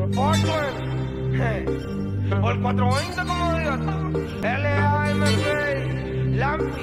O el 420 como digas tú. L-A-M-P Lampi.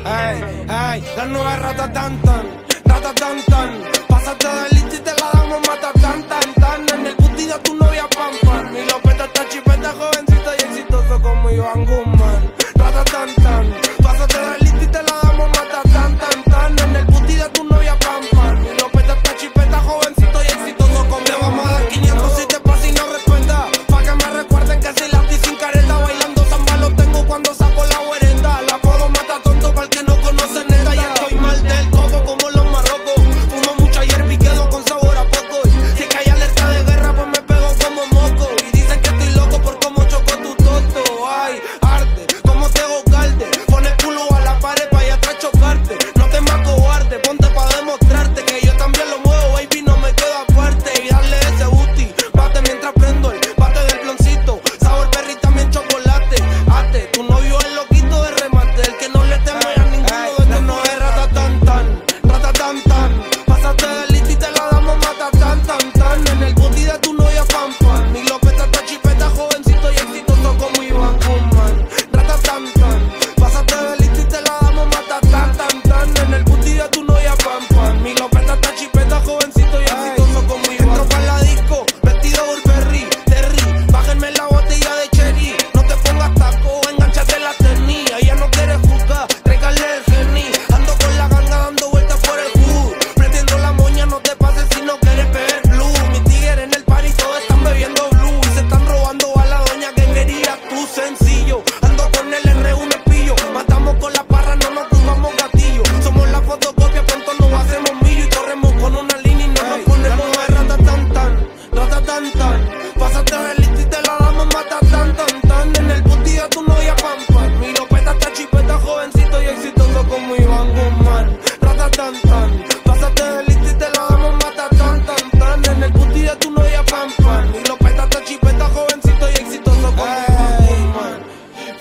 La nueva ratatantan, ratatantan. Pásate de lista y te la damos mata tan tan tan. En el booty de tu novia pam pam. Y Lopeta está chipeta, jovencito y exitoso como Iván Guzmán. Ratatantan. Pásate de lista y te la damos mata tan tan tan. En el booty de tu novia pam pam. Y Lopeta está chipeta, jovencito y exitoso como te vamos a dar 500 si te pasa y no respetas. Pa' que me recuerden que si la estoy sin careta. Bailando samba lo tengo cuando saco la huerenda. La puedo matar tonto para el que no conoce neta. Y estoy mal del todo como los marrocos. Fumo mucha hierba y quedo con sabor a poco. Si es que hay alerta de guerra pues me pego como moco. Y dicen que estoy loco por cómo choco tu toto. Ay, arde, como te hago calde. Pone el culo a la pared pa' allá atrás chocarte. No te más cobarde, ponte pa' demostrarte que yo también lo muevo, baby, no me quedo aparte. Y darle ese booty, bate mientras prendo el bate del cloncito. Sabor berry también chocolate. Ate, tu novio es loquito de remate. El que no le teme a ninguno de que no es ratatantan, ratatantan. Pásate de lista y te la damos mata tan tan tan. En el booty de tu novia pam pam. Mi Lopeta está chipeta, jovencito y exitoso como Iván Guzmán. Ratatantan. Pásate de lista y te la damos mata tan tan tan. En el booty de tu novia pam pam. Mi Lopeta está chipeta, jovencito y exitoso como Iván. Entro pa' la disco, vestido Burberry, Terry. Bájenme la botella de cherry. No te pongas taco, enganchate la ternilla. Ella no quiere jugar, tráigale el geni. Ando con la ganga dando vueltas por el hood. Pretiendo la moña, no te pases si no quieres beber blue. Mis tigres en el party todos están bebiendo blue. Y se están robando a la doña que quería tú, sencillo. Ando con el R1 pillo. Matamos con la parra, no nos cruzamos gatillo. Somos la fotocopia, pronto nos hacemos millo. Y corremos con una línea y no nos ponemos de ratatantan, ratatantan. Pásate de lista y te la damos mata tan tan tan. En el booty de tu novia pam pam. Mi Lopeta está chipeta, jovencito y exitoso como Iván Guzmán. Ratatantan. Pásate de lista y te la damos mata tan tan tan. En el booty de tu novia pam pam. Mi Lopeta está chipeta, jovencito y exitoso como Iván Guzmán.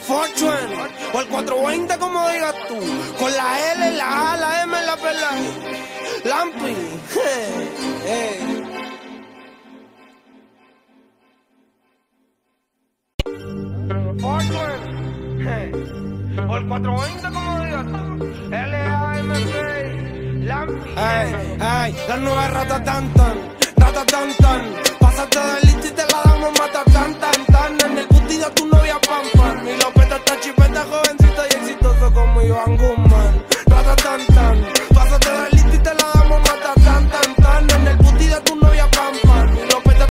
420 o el 420 como digas tú. Con la L, la A, la M, la P, la Lampi. Hey. 420. O el 420 como digas tú. L-A-M-P Lampi. La nueva ratatantan, ratatantan. Pásate de